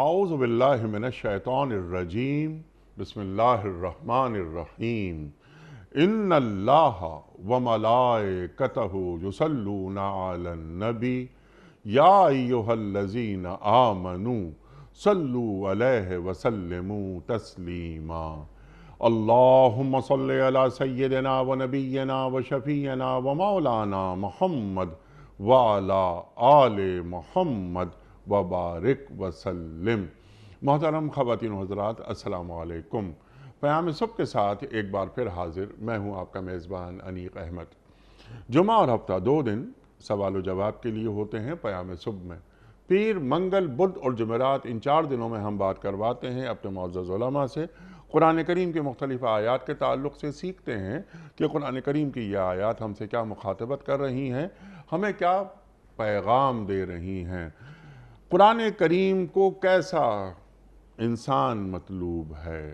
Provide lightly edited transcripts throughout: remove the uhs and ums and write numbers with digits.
اعوذ باللہ من الشیطان الرجیم بسم اللہ الرحمن الرحیم ان اللہ وملائکتہ یصلون علی النبی یا ایہا الذین آمنوا صلوا علیہ وسلموا تسلیما اللہم صلی علی سیدنا ونبینا وشفیعنا ومولانا محمد وعلی آل محمد وبارک وسلم۔ محترم خواتین و حضرات، السلام علیکم۔ پیام صبح کے ساتھ ایک بار پھر حاضر میں ہوں آپ کا میزبان انیق احمد۔ جمعہ اور ہفتہ 2 دن سوال و جواب کے لیے ہوتے ہیں پیام صبح میں۔ پیر، منگل، بدھ اور جمعرات ان 4 دنوں میں ہم بات کرواتے ہیں اپنے معزز علماء سے، قرآن کریم کے مختلف آیات کے تعلق سے سیکھتے ہیں کہ قرآن کریم کی یہ آیات ہم سے کیا مخاطبت کر رہی ہیں، ہمیں کیا پیغام دے رہی ہیں، قرآن کریم کو کیسا انسان مطلوب ہے،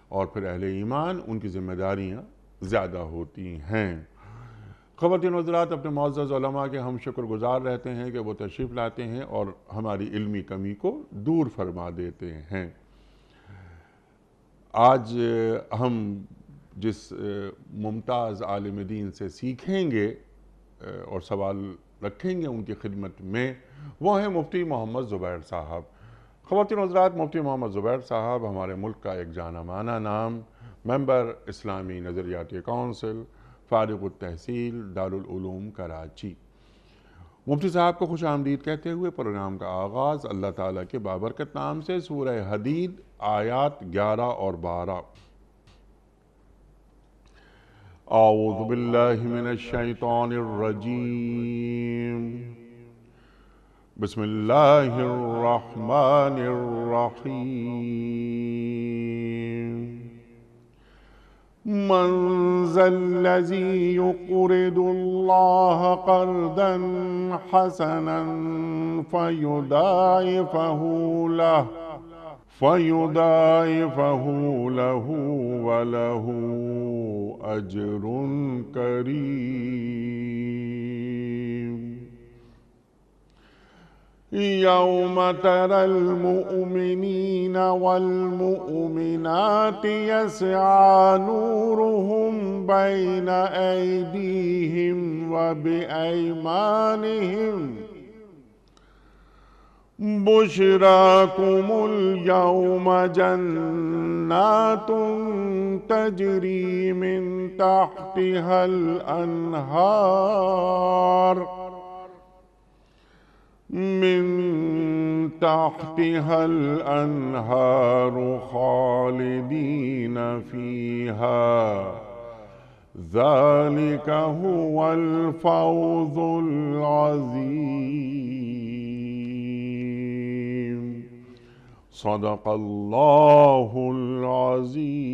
اور پھر اہل ایمان ان کی ذمہ داریاں زیادہ ہوتی ہیں۔ خواتین و حضرات، اپنے معزز علماء کے ہم شکر گزار رہتے ہیں کہ وہ تشریف لاتے ہیں اور ہماری علمی کمی کو دور فرما دیتے ہیں۔ آج ہم جس ممتاز عالم دین سے سیکھیں گے اور سوال رکھیں گے ان کی خدمت میں، وہ ہیں مفتی محمد زبیر صاحب۔ خواتین و حضرات، مفتی محمد زبیر صاحب ہمارے ملک کا ایک جانا مانا نام، ممبر اسلامی نظریاتی کونسل، فارغ التحصیل دارالعلوم کراچی۔ مفتی صاحب کو خوش آمدید کہتے ہوئے پروگرام کا آغاز اللہ تعالیٰ کے بابرکت نام سے، سورہ حدید آیات 11 اور 12۔ اعوذ باللہ من الشیطان الرجیم بسم اللہ الرحمن الرحیم من ذا الذی یقرض اللہ قرضا حسنا فیضاعفہ لہ ولہ اجر کریم۔ یوم تری المؤمنین والمؤمنات یسعی نورہم بین ایدیہم وبایمانہم بشراکم اليوم جنات تجری من تحتها الانہار خالدین فیہا ذالک هو الفوز العظیم۔ صدق اللہ العظیم۔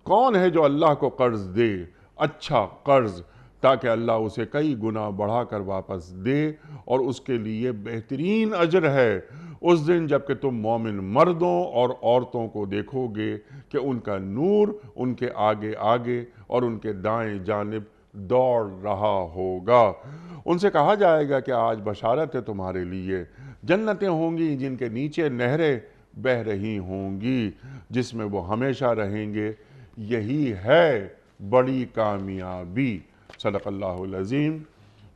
کون ہے جو اللہ کو قرض دے، اچھا قرض، تاکہ اللہ اسے کئی گنا بڑھا کر واپس دے، اور اس کے لیے بہترین اجر ہے اس دن جب کہ تم مومن مردوں اور عورتوں کو دیکھو گے کہ ان کا نور ان کے آگے آگے اور ان کے دائیں جانب دوڑ رہا ہوگا۔ ان سے کہا جائے گا کہ آج بشارت ہے تمہارے لیے، جنتیں ہوں گی جن کے نیچے نہریں بہہ رہی ہوں گی، جس میں وہ ہمیشہ رہیں گے، یہی ہے بڑی کامیابی۔ صدق اللہ العظیم۔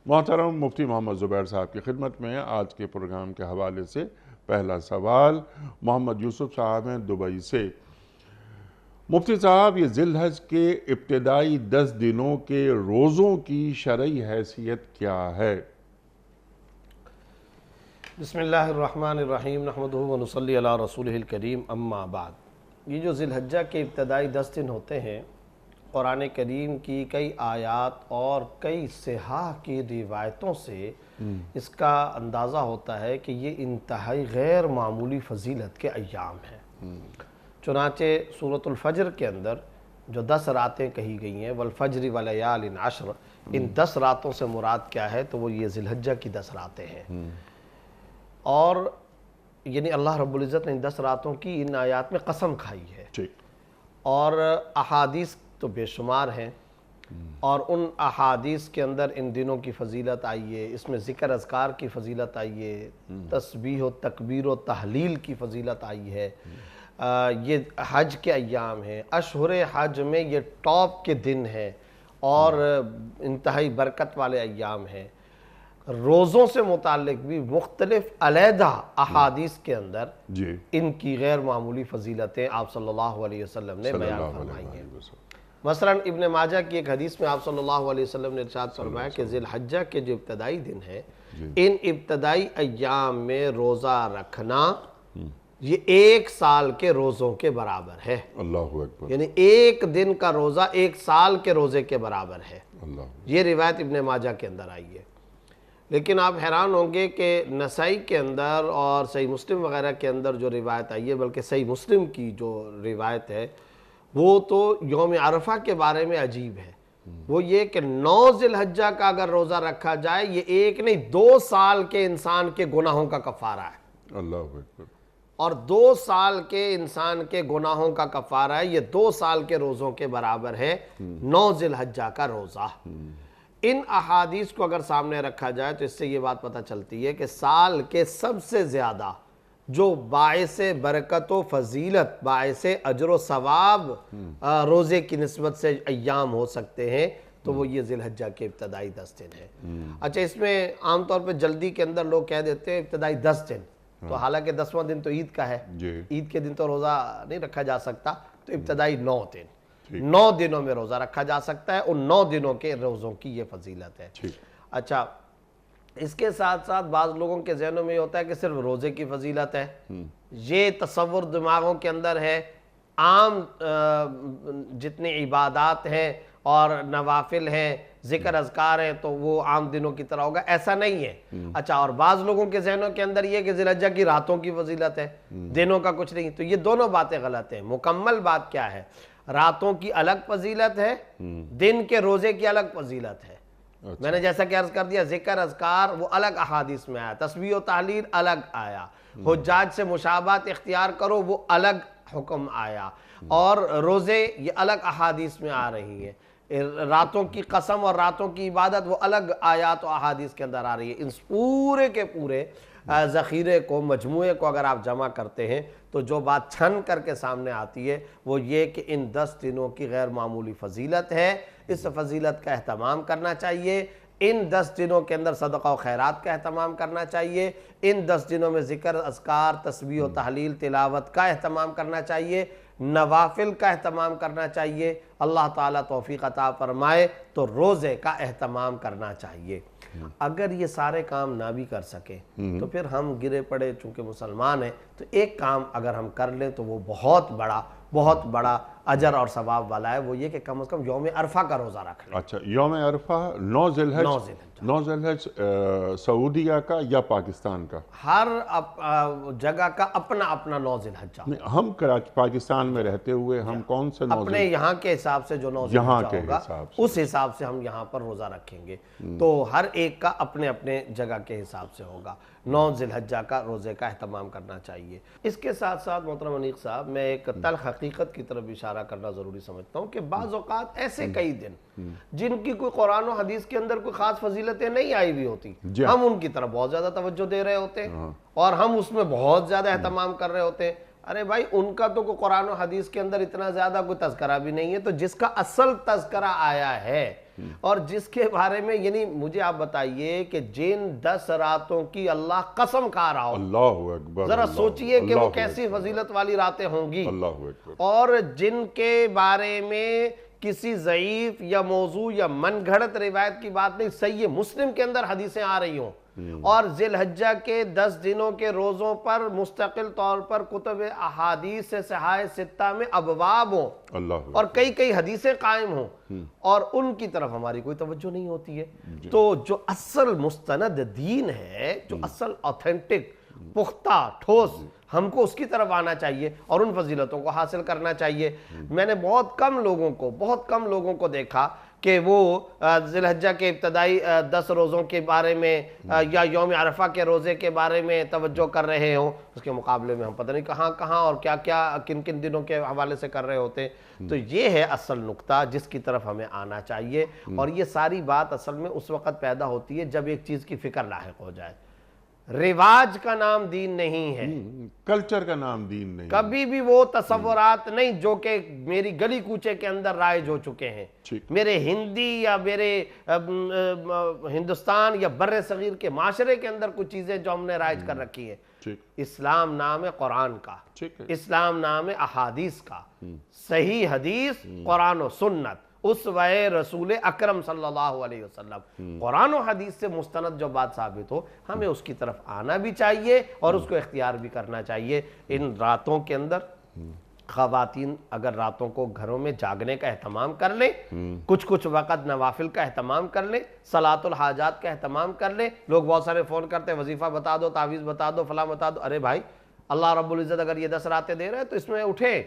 محترم مفتی محمد زبیر صاحب کی خدمت میں آج کے پروگرام کے حوالے سے پہلا سوال محمد یوسف صاحب ہیں دبئی سے۔ مفتی صاحب، یہ ذی الحج کے ابتدائی 10 دنوں کے روزوں کی شرعی حیثیت کیا ہے؟ بسم اللہ الرحمن الرحیم، نحمدہ ونصلی علی رسولہ الکریم، اما بعد۔ یہ جو ذی الحجہ کے ابتدائی 10 دن ہوتے ہیں، قرآن کریم کی کئی آیات اور کئی صحاح کی روایتوں سے اس کا اندازہ ہوتا ہے کہ یہ انتہائی غیر معمولی فضیلت کے ایام ہیں۔ چنانچہ سورۃ الفجر کے اندر جو 10 راتیں کہی گئی ہیں، والفجر ولیال عشر، ان 10 راتوں سے مراد کیا ہے تو وہ یہ ذی الحجہ کی 10 راتیں ہیں، اور یعنی اللہ رب العزت نے ان 10 راتوں کی ان آیات میں قسم کھائی ہے، اور احادیث تو بے شمار ہیں۔ اور ان احادیث کے اندر ان دنوں کی فضیلت آئی ہے، اس میں ذکر اذکار کی فضیلت آئی ہے، تسبیح و تکبیر و تحلیل کی فضیلت آئی ہے، یہ حج کے ایام ہیں، اشہر حج میں یہ ٹاپ کے دن ہیں اور انتہائی برکت والے ایام ہیں۔ روزوں سے متعلق بھی مختلف علیحدہ احادیث کے اندر جی ان کی غیر معمولی فضیلتیں آپ صلی اللہ علیہ وسلم نے صلی بیان اللہ فرمائی ہیں۔ علیہ وسلم۔ مثلا ابن ماجہ کی ایک حدیث میں آپ صلی اللہ علیہ وسلم نے ارشاد فرمایا کہ ذی الحجہ کے جو ابتدائی دن ہیں ان ابتدائی ایام میں روزہ رکھنا یہ 1 سال کے روزوں کے برابر ہے، اللہ اکبر، یعنی 1 دن کا روزہ 1 سال کے روزے کے برابر ہے۔ اللہ، یہ روایت ابن ماجہ کے اندر آئی ہے۔ لیکن آپ حیران ہوں گے کہ نسائی کے اندر اور صحیح مسلم وغیرہ کے اندر جو روایت آئی ہے، بلکہ صحیح مسلم کی جو روایت ہے وہ تو یوم عرفہ کے بارے میں عجیب ہے۔ وہ یہ کہ 9 ذی الحجہ کا اگر روزہ رکھا جائے یہ 1 نہیں 2 سال کے انسان کے گناہوں کا کفارہ ہے، اللہ اکبر، اور 2 سال کے انسان کے گناہوں کا کفارہ ہے، یہ 2 سال کے روزوں کے برابر ہے 9 ذی الحجہ کا روزہ۔ ان احادیث کو اگر سامنے رکھا جائے تو اس سے یہ بات پتہ چلتی ہے کہ سال کے سب سے زیادہ جو باعث برکت و فضیلت، باعث اجر و ثواب روزے کی نسبت سے ایام ہو سکتے ہیں تو وہ یہ ذی الحجہ کے ابتدائی 10 دن ہیں۔ اچھا، اس میں عام طور پہ جلدی کے اندر لوگ کہہ دیتے ہیں ابتدائی 10 دن، تو حالانکہ 10واں دن تو عید کا ہے، عید کے دن تو روزہ نہیں رکھا جا سکتا، تو ابتدائی 9 دن، 9 دنوں میں روزہ رکھا جا سکتا ہے، ان 9 دنوں کے روزوں کی یہ فضیلت ہے۔ اچھا، اس کے ساتھ ساتھ بعض لوگوں کے ذہنوں میں یہ ہوتا ہے کہ صرف روزے کی فضیلت ہے، یہ تصور دماغوں کے اندر ہے، عام جتنی عبادات ہیں اور نوافل ہیں، ذکر اذکار ہیں تو وہ عام دنوں کی طرح ہوگا، ایسا نہیں ہے۔ اچھا، اور بعض لوگوں کے ذہنوں کے اندر یہ کہ ذی الحجہ کی راتوں کی فضیلت ہے، دنوں کا کچھ نہیں، تو یہ دونوں باتیں غلط ہیں۔ مکمل بات کیا ہے؟ راتوں کی الگ فضیلت ہے، دن کے روزے کی الگ فضیلت ہے۔ میں نے جیسا کہ عرض کر دیا، ذکر اذکار وہ الگ احادیث میں آیا، تسبیح و تحلیل الگ آیا، حجاج سے مشابہت اختیار کرو وہ الگ حکم آیا، اور روزے یہ الگ احادیث میں آ رہی ہیں۔ راتوں کی قسم اور راتوں کی عبادت وہ الگ آیات و احادیث کے اندر آ رہی ہے۔ ان پورے کے پورے ذخیرے کو، مجموعے کو اگر آپ جمع کرتے ہیں تو جو بات چھن کر کے سامنے آتی ہے وہ یہ کہ ان 10 دنوں کی غیر معمولی فضیلت ہے، اس فضیلت کا اہتمام کرنا چاہیے، ان 10 دنوں کے اندر صدقہ و خیرات کا اہتمام کرنا چاہیے، ان 10 دنوں میں ذکر اذکار، تسبیح و تحلیل، تلاوت کا اہتمام کرنا چاہیے، نوافل کا اہتمام کرنا چاہیے، اللہ تعالیٰ توفیق عطا فرمائے تو روزے کا اہتمام کرنا چاہیے۔ اگر یہ سارے کام نہ بھی کر سکیں تو پھر ہم گرے پڑے، چونکہ مسلمان ہیں تو ایک کام اگر ہم کر لیں تو وہ بہت بڑا اجر اور ثواب والا ہے، وہ یہ کہ کم از کم یوم عرفہ کا روزہ رکھ لیں۔ اچھا، یوم عرفہ 9 ذی الحج سعودیہ کا یا پاکستان کا؟ ہر جگہ کا اپنا اپنا 9 ذی الحجہ۔ ہم پاکستان میں رہتے ہوئے ہم کون سے 9 اپنے یہاں کے حساب سے جو 9 ذی الحجہ ہوگا اس حساب سے ہم یہاں پر روزہ رکھیں گے، تو ہر ایک کا اپنے اپنے جگہ کے حساب سے ہوگا۔ 9 ذی الحجہ کا روزے کا اہتمام کرنا چاہیے۔ اس کے ساتھ ساتھ محترم انیق صاحب، میں ایک تلخ حقیقت کی طرف اشارہ کرنا ضروری سمجھتا ہوں کہ بعض اوقات ایسے کئی دن جن کی کوئی قرآن و حدیث کے اندر کوئی خاص فضیلتیں نہیں آئی بھی ہوتی، ہم ان کی طرف بہت زیادہ توجہ دے رہے ہوتے ہیں اور ہم اس میں بہت زیادہ اہتمام کر رہے ہوتے ہیں۔ ارے بھائی، ان کا تو کوئی قرآن و حدیث کے اندر اتنا زیادہ کوئی تذکرہ بھی نہیں ہے، تو جس کا اصل تذکرہ آیا ہے اور جس کے بارے میں، یعنی مجھے آپ بتائیے کہ جن 10 راتوں کی اللہ قسم کھا رہا ہو، اللہ اکبر، ذرا سوچئے کہ وہ کیسی فضیلت والی راتیں ہوں گی، اللہ اکبر، اور جن کے بارے میں کسی ضعیف یا موضوع یا من گھڑت روایت کی بات نہیں، صحیح مسلم کے اندر حدیثیں آ رہی ہوں، اور ذی الحجہ کے 10 دنوں کے روزوں پر مستقل طور پر کتب احادیث صحاح 6 میں ابواب ہوں اور کئی حدیثیں قائم ہوں، اور ان کی طرف ہماری کوئی توجہ نہیں ہوتی ہے۔ تو جو اصل مستند دین ہے، جو اصل اوتھینٹک، پختہ، ٹھوس، ہم کو اس کی طرف آنا چاہیے اور ان فضیلتوں کو حاصل کرنا چاہیے۔ میں نے بہت کم لوگوں کو دیکھا کہ وہ ذی الحجہ کے ابتدائی 10 روزوں کے بارے میں یا یوم عرفہ کے روزے کے بارے میں توجہ کر رہے ہوں، اس کے مقابلے میں ہم پتہ نہیں کہاں کہاں اور کیا کیا کن کن دنوں کے حوالے سے کر رہے ہوتے ہیں۔ تو یہ ہے اصل نقطہ جس کی طرف ہمیں آنا چاہیے، اور یہ ساری بات اصل میں اس وقت پیدا ہوتی ہے جب ایک چیز کی فکر لاحق ہو جائے۔ رواج کا نام دین نہیں ہے، کلچر کا نام دین نہیں، کبھی بھی وہ تصورات نہیں جو کہ میری گلی کوچے کے اندر رائج ہو چکے ہیں، میرے ہندی یا میرے ہندوستان یا بر صغیر کے معاشرے کے اندر کچھ چیزیں جو ہم نے رائج کر رکھی ہیں۔ اسلام نام ہے قرآن کا، اسلام نام ہے احادیث کا، صحیح حدیث، قرآن و سنت، اسوہ رسول اکرم صلی اللہ علیہ وسلم، قرآن و حدیث سے مستند جو بات ثابت ہو ہمیں اس کی طرف آنا بھی چاہیے اور اس کو اختیار بھی کرنا چاہیے۔ ان راتوں کے اندر خواتین اگر راتوں کو گھروں میں جاگنے کا اہتمام کر لیں، کچھ وقت نوافل کا اہتمام کر لیں، صلاۃ الحاجات کا اہتمام کر لیں۔ لوگ بہت سارے فون کرتے ہیں وظیفہ بتا دو، تعویذ بتا دو، فلاں بتا دو۔ ارے بھائی، اللہ رب العزت اگر یہ 10 راتیں دے رہے ہیں تو اس میں اٹھیں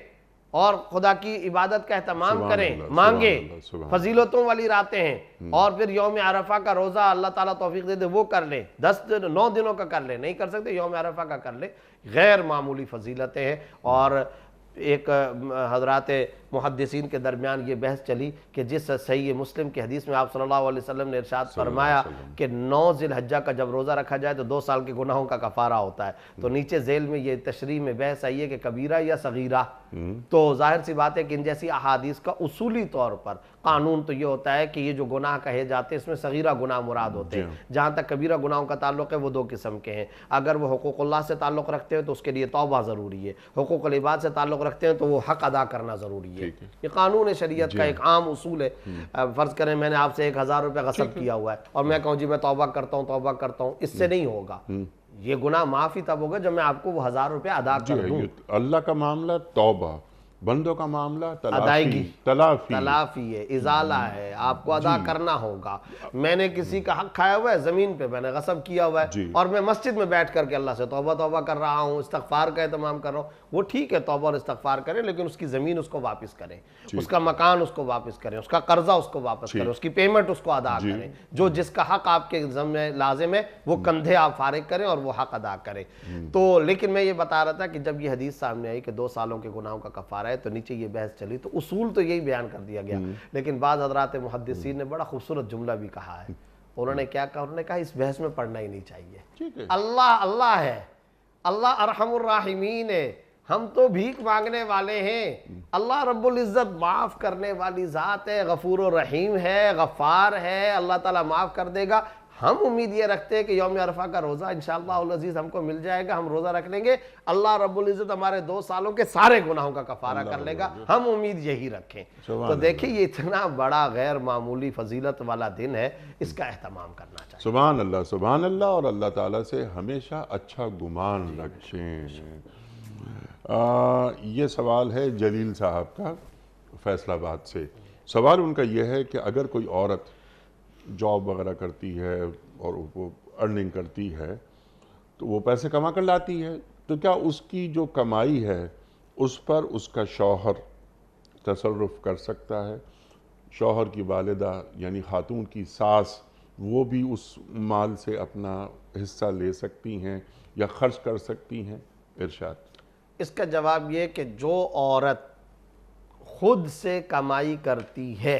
اور خدا کی عبادت کا اہتمام کریں، مانگیں، فضیلتوں والی راتیں ہیں۔ اور پھر یوم عرفہ کا روزہ اللہ تعالیٰ توفیق دے دے وہ کر لیں، 9 دنوں کا کر لیں، نہیں کر سکتے یوم عرفہ کا کر لیں۔ غیر معمولی فضیلتیں ہیں۔ اور ایک حضرات محدثین کے درمیان یہ بحث چلی کہ جس صحیح مسلم کی حدیث میں آپ صلی اللہ علیہ وسلم نے ارشاد فرمایا کہ 9 ذی الحجہ کا جب روزہ رکھا جائے تو 2 سال کے گناہوں کا کفارہ ہوتا ہے، تو نیچے ذیل میں یہ تشریح میں بحث آئی ہے کہ کبیرہ یا صغیرہ۔ تو ظاہر سی بات ہے کہ ان جیسی احادیث کا اصولی طور پر قانون تو یہ ہوتا ہے کہ یہ جو گناہ کہے جاتے ہیں اس میں صغیرہ گناہ مراد ہوتے ہیں۔ جہاں تک کبیرہ گناہوں کا تعلق ہے وہ 2 قسم کے ہیں، اگر وہ حقوق اللہ سے تعلق رکھتے ہیں تو اس کے لیے توبہ ضروری ہے، حقوق العباد سے تعلق رکھتے ہیں تو وہ حق ادا کرنا ضروری ہے۔ یہ قانون شریعت کا ایک عام اصول ہے۔ فرض کریں میں نے آپ سے 1000 روپے غصب کیا ہوا ہے اور میں کہوں جی میں توبہ کرتا ہوں، اس سے نہیں ہوگا۔ یہ گناہ معافی تب ہوگا جب میں آپ کو وہ 1000 روپے ادا کر دوں۔ اللہ کا معاملہ توبہ، بندوں کا معاملہ ادائیگی، تلافی ہے، ازالہ ہے، آپ کو ادا کرنا ہوگا۔ میں نے کسی کا حق کھایا ہوا ہے، زمین پہ میں نے غصب کیا ہوا ہے اور میں مسجد میں بیٹھ کر کے اللہ سے توبہ کر رہا ہوں، استغفار کا اہتمام کر رہا ہوں، وہ ٹھیک ہے توبہ اور استغفار کریں، لیکن اس کی زمین اس کو واپس کریں، اس کا مکان اس کو واپس کریں، اس کا قرضہ اس کو واپس کریں، اس کی پیمنٹ اس کو ادا کریں، جو جس کا حق آپ کے ذمہ لازم ہے وہ کندھے آپ فارغ کریں اور وہ حق ادا کریں۔ تو لیکن میں یہ بتا رہا تھا کہ جب یہ حدیث سامنے آئی کہ 2 سالوں کے گناہوں کا کفارہ ہے تو نیچے یہ بحث چلی، تو اصول تو یہی بیان کر دیا گیا، لیکن بعض حضرات محدثین نے بڑا خوبصورت جملہ بھی کہا ہے۔ انہوں نے کیا کہا؟ انہوں نے کہا اس بحث میں پڑھنا ہی نہیں چاہیے۔ اللہ ہے، اللہ ارحم الراحمین ہے، ہم تو بھیک مانگنے والے ہیں۔ اللہ رب العزت معاف کرنے والی ذات ہے، غفور و رحیم ہے، غفار ہے، اللہ تعالیٰ معاف کر دے گا۔ ہم امید یہ رکھتے ہیں کہ یوم عرفہ کا روزہ انشاءاللہ العزیز ہم کو مل جائے گا، ہم روزہ رکھ لیں گے، اللہ رب العزت ہمارے 2 سالوں کے سارے گناہوں کا کفارہ کر لے گا، ہم امید یہی رکھیں۔ تو دیکھیں یہ اتنا بڑا غیر معمولی فضیلت والا دن ہے، اس کا اہتمام کرنا چاہیے۔ سبحان اللہ، اور اللہ تعالیٰ سے ہمیشہ اچھا گمان رکھیں۔ یہ سوال ہے جلیل صاحب کا فیصل آباد سے۔ سوال ان کا یہ ہے کہ اگر کوئی عورت جاب وغیرہ کرتی ہے اور وہ ارننگ کرتی ہے تو وہ پیسے کما کر لاتی ہے، تو کیا اس کی جو کمائی ہے اس پر اس کا شوہر تصرف کر سکتا ہے؟ شوہر کی والدہ یعنی خاتون کی ساس وہ بھی اس مال سے اپنا حصہ لے سکتی ہیں یا خرچ کر سکتی ہیں؟ ارشاد۔ اس کا جواب یہ کہ جو عورت خود سے کمائی کرتی ہے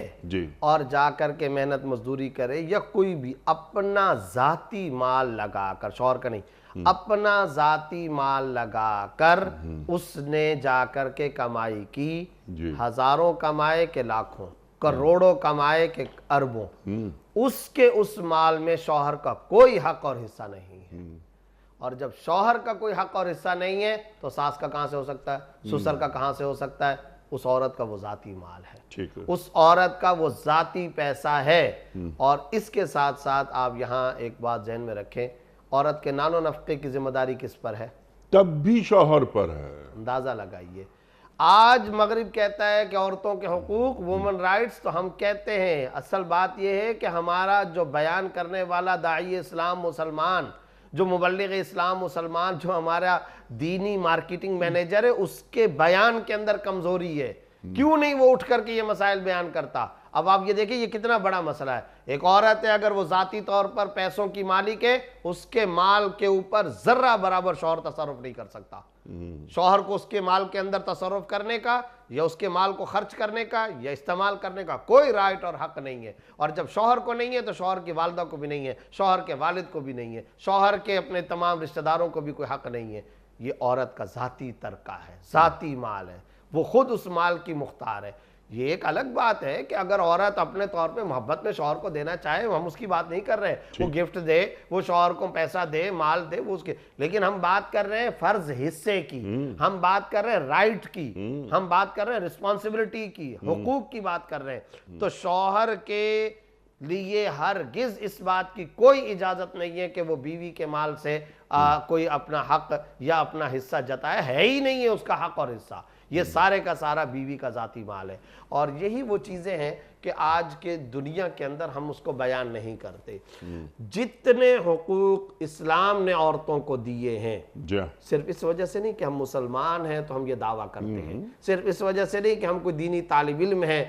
اور جا کر کے محنت مزدوری کرے یا کوئی بھی اپنا ذاتی مال لگا کر، شوہر کا نہیں، اپنا ذاتی مال لگا کر اس نے جا کر کے کمائی کی، ہزاروں کمائے کہ لاکھوں، کروڑوں کمائے کہ اربوں، اس کے اس مال میں شوہر کا کوئی حق اور حصہ نہیں ہے۔ اور جب شوہر کا کوئی حق اور حصہ نہیں ہے تو ساس کا کہاں سے ہو سکتا ہے، سسر کا کہاں سے ہو سکتا ہے؟ اس عورت کا وہ ذاتی مال ہے، اس عورت کا وہ ذاتی پیسہ ہے۔ اور اس کے ساتھ ساتھ آپ یہاں ایک بات ذہن میں رکھیں، عورت کے نان و نفقے کی ذمہ داری کس پر ہے؟ تب بھی شوہر پر ہے۔ اندازہ لگائیے، آج مغرب کہتا ہے کہ عورتوں کے حقوق، وومن رائٹس، تو ہم کہتے ہیں اصل بات یہ ہے کہ ہمارا جو بیان کرنے والا داعی اسلام مسلمان، جو مبلغ اسلام مسلمان، جو ہمارا دینی مارکیٹنگ مینیجر ہے، اس کے بیان کے اندر کمزوری ہے۔ کیوں نہیں وہ اٹھ کر کے یہ مسائل بیان کرتا؟ اب آپ یہ دیکھیں یہ کتنا بڑا مسئلہ ہے. ایک عورت ہے اگر وہ ذاتی طور پر پیسوں کی مالک ہے, اس کے مال کے اوپر ذرہ برابر شوہر تصرف نہیں کر سکتا. شوہر کو اس کے مال کے اندر تصرف کرنے کا یا اس کے مال کو خرچ کرنے کا یا استعمال کرنے کا کوئی رائٹ اور حق نہیں ہے. اور جب شوہر کو نہیں ہے تو شوہر کی والدہ کو بھی نہیں ہے, شوہر کے والد کو بھی نہیں ہے, شوہر کے اپنے تمام رشتہ داروں کو بھی کوئی حق نہیں ہے. یہ عورت کا ذاتی ترکہ ہے, ذاتی مال ہے, وہ خود اس مال کی مختار ہے. یہ ایک الگ بات ہے کہ اگر عورت اپنے طور پہ محبت میں شوہر کو دینا چاہے, ہم اس کی بات نہیں کر رہے, وہ گفٹ دے, وہ شوہر کو پیسہ دے, مال دے, وہ اس کے, لیکن ہم بات کر رہے ہیں فرض حصے کی, ہم بات کر رہے ہیں رائٹ کی, ہم بات کر رہے ہیں رسپانسبلٹی کی, حقوق کی بات کر رہے ہیں. تو شوہر کے لیے ہرگز اس بات کی کوئی اجازت نہیں ہے کہ وہ بیوی کے مال سے کوئی اپنا حق یا اپنا حصہ جتائے, ہے ہی نہیں ہے اس کا حق اور حصہ. یہ سارے کا سارا بیوی کا ذاتی مال ہے. اور یہی وہ چیزیں ہیں کہ آج کے دنیا کے اندر ہم اس کو بیان نہیں کرتے. جتنے حقوق اسلام نے عورتوں کو دیے ہیں, صرف اس وجہ سے نہیں کہ ہم مسلمان ہیں تو ہم یہ دعویٰ کرتے ہیں, صرف اس وجہ سے نہیں کہ ہم کوئی دینی طالب علم ہیں,